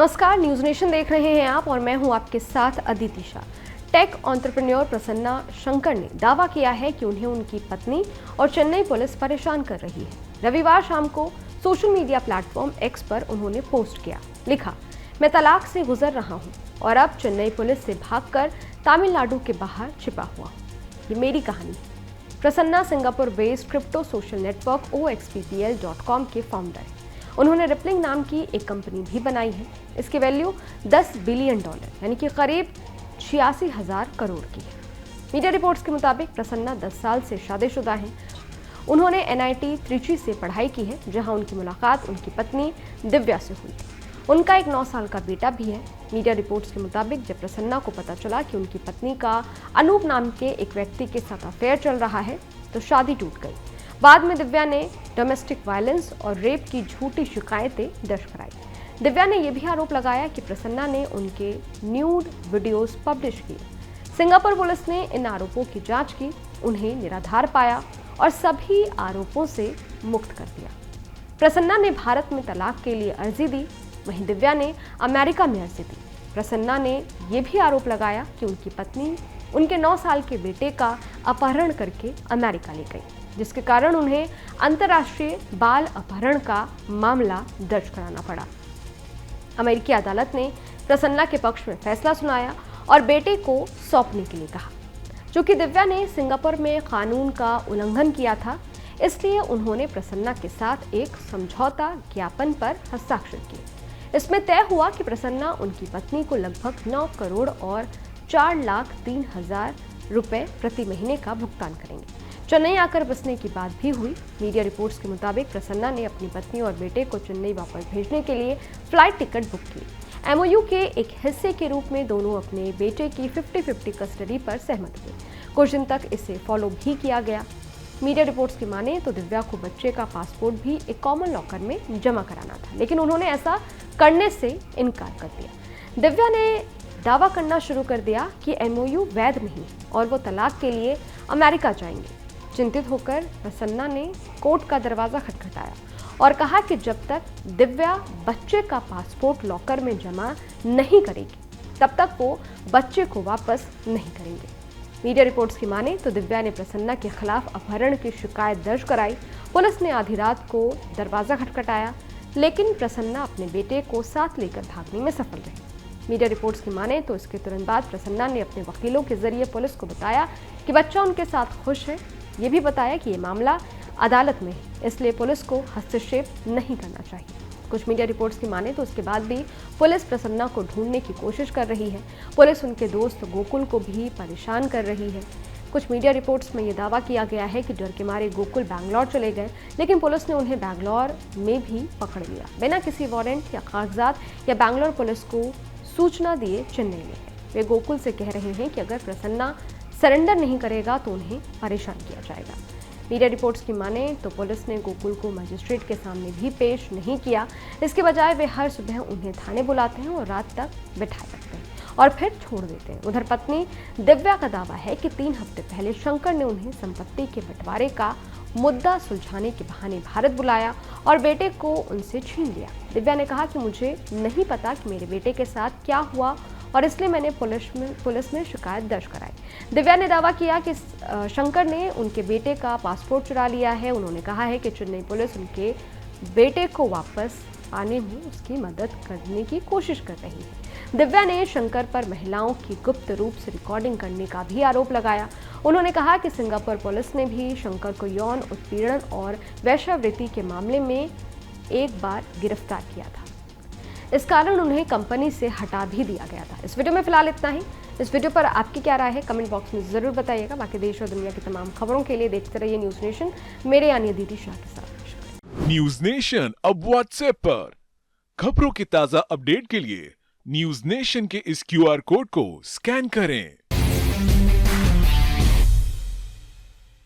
नमस्कार, news nation देख रहे हैं आप और मैं हूं आपके साथ अदिति शाह। टेक एंटरप्रेन्योर प्रसन्ना शंकर ने दावा किया है कि उन्हें उनकी पत्नी और चेन्नई पुलिस परेशान कर रही है। रविवार शाम को सोशल मीडिया प्लेटफॉर्म एक्स पर उन्होंने पोस्ट किया, लिखा, मैं तलाक से गुजर रहा हूं और अब चेन्नई पुलिस से भागकर तमिलनाडु के बाहर छिपा हुआ हूं। ये मेरी कहानी है। Prasanna Singapore based crypto social network oxptl.com के फाउंडर हैं। उन्होंने रिपलिंग नाम की एक कंपनी भी बनाई है। इसकी वैल्यू $10 बिलियन यानी कि करीब 86,000 करोड़ की है। मीडिया रिपोर्ट्स के मुताबिक प्रसन्ना 10 साल से शादीशुदा हैं। उन्होंने NIT त्रिची से पढ़ाई की है, जहां उनकी मुलाकात उनकी पत्नी दिव्या से हुई थी। उनका एक 9 साल का बेटा भी है। मीडिया रिपोर्ट्स के मुताबिक जब प्रसन्ना को पता चला कि उनकी पत्नी का अनूप नाम के एक व्यक्ति के साथ अफेयर चल रहा है तो शादी टूट गई। बाद में दिव्या ने डोमेस्टिक वायलेंस और रेप की झूठी शिकायतें दर्ज कराई। दिव्या ने यह भी आरोप लगाया कि प्रसन्ना ने उनके न्यूड वीडियोस पब्लिश किए। सिंगापुर पुलिस ने इन आरोपों की जांच की, उन्हें निराधार पाया और सभी आरोपों से मुक्त कर दिया। प्रसन्ना ने भारत में तलाक के लिए अर्जी दी, वहीं दिव्या ने अमेरिका में अर्जी दी। प्रसन्ना ने यह भी आरोप लगाया कि उनकी पत्नी उनके 9 साल के बेटे का अपहरण करके अमेरिका ले गई, जिसके कारण उन्हें अंतर्राष्ट्रीय बाल अपहरण का मामला दर्ज कराना पड़ा। अमेरिकी अदालत ने प्रसन्ना के पक्ष में फैसला सुनाया और बेटे को सौंपने के लिए कहा। चूंकि दिव्या ने सिंगापुर में कानून का उल्लंघन किया था, इसलिए उन्होंने प्रसन्ना के साथ एक समझौता ज्ञापन पर हस्ताक्षर किए। इसमें तय हुआ कि प्रसन्ना उनकी पत्नी को लगभग 9 करोड़ और 4,03,000 रुपए प्रति महीने का भुगतान करेंगे। चेन्नई आकर बसने की बात भी हुई। मीडिया रिपोर्ट्स के मुताबिक प्रसन्ना ने अपनी पत्नी और बेटे को चेन्नई वापस भेजने के लिए फ्लाइट टिकट बुक की। MOU के एक हिस्से के रूप में दोनों अपने बेटे की 50-50 कस्टडी पर सहमत हुए। कुछ दिन तक इसे फॉलो भी किया गया। मीडिया रिपोर्ट्स की माने तो दिव्या को बच्चे का पासपोर्ट भी एक कॉमन लॉकर में जमा कराना था, लेकिन उन्होंने ऐसा करने से इनकार कर दिया। दिव्या ने दावा करना शुरू कर दिया कि MOU वैध नहीं और वो तलाक के लिए अमेरिका जाएंगे। चिंतित होकर प्रसन्ना ने कोर्ट का दरवाजा खटखटाया और कहा कि जब तक दिव्या बच्चे का पासपोर्ट लॉकर में जमा नहीं करेगी, तब तक वो बच्चे को वापस नहीं करेंगे। मीडिया रिपोर्ट्स की माने तो दिव्या ने प्रसन्ना के खिलाफ अपहरण की शिकायत दर्ज कराई। पुलिस ने आधी रात को दरवाजा खटखटाया, लेकिन प्रसन्ना अपने बेटे को साथ लेकर भागने में सफल रही। मीडिया रिपोर्ट्स की माने तो इसके तुरंत बाद प्रसन्ना ने अपने वकीलों के जरिए पुलिस को बताया कि बच्चा उनके साथ खुश है। ये भी बताया कि ये मामला अदालत में है, इसलिए पुलिस को हस्तक्षेप नहीं करना चाहिए। कुछ मीडिया रिपोर्ट्स की माने तो उसके बाद भी पुलिस प्रसन्ना को ढूंढने की कोशिश कर रही है। पुलिस उनके दोस्त गोकुल को भी परेशान कर रही है। कुछ मीडिया रिपोर्ट्स में ये दावा किया गया है कि डर के मारे गोकुल बैंगलोर चले गए, लेकिन पुलिस ने उन्हें बैंगलोर में भी पकड़ लिया। बिना किसी वारंट या कागजात या बैंगलोर पुलिस को सूचना दिए चेन्नई ले गए। वे गोकुल से कह रहे हैं कि अगर प्रसन्ना सरेंडर नहीं करेगा तो उन्हें परेशान किया जाएगा। मीडिया रिपोर्ट्स की माने तो पुलिस ने गोकुल को मजिस्ट्रेट के सामने भी पेश नहीं किया। इसके बजाय वे हर सुबह उन्हें थाने बुलाते हैं और रात तक बिठाए रखते हैं और फिर छोड़ देते हैं। उधर पत्नी दिव्या का दावा है कि 3 हफ्ते पहले शंकर ने उन्हें संपत्ति के बंटवारे का मुद्दा सुलझाने के बहाने भारत बुलाया और बेटे को उनसे छीन लिया। दिव्या ने कहा कि मुझे नहीं पता कि मेरे बेटे के साथ क्या हुआ और इसलिए मैंने पुलिस में शिकायत दर्ज कराई। दिव्या ने दावा किया कि शंकर ने उनके बेटे का पासपोर्ट चुरा लिया है। उन्होंने कहा है कि चेन्नई पुलिस उनके बेटे को वापस आने में उसकी मदद करने की कोशिश कर रही है। दिव्या ने शंकर पर महिलाओं की गुप्त रूप से रिकॉर्डिंग करने का भी आरोप लगाया। उन्होंने कहा कि सिंगापुर पुलिस ने भी शंकर को यौन उत्पीड़न और वेश्यावृत्ति के मामले में एक बार गिरफ्तार किया था। इस कारण उन्हें कंपनी से हटा भी दिया गया था। इस वीडियो में फिलहाल इतना ही। इस वीडियो पर आपकी क्या राय है कमेंट बॉक्स में जरूर बताइएगा। बाकी देश और दुनिया की तमाम खबरों के लिए देखते रहिए न्यूज नेशन, मेरे यानी अदिति शाह के साथ। न्यूज नेशन अब व्हाट्सएप पर खबरों की ताजा अपडेट के लिए न्यूज नेशन के इस QR कोड को स्कैन करें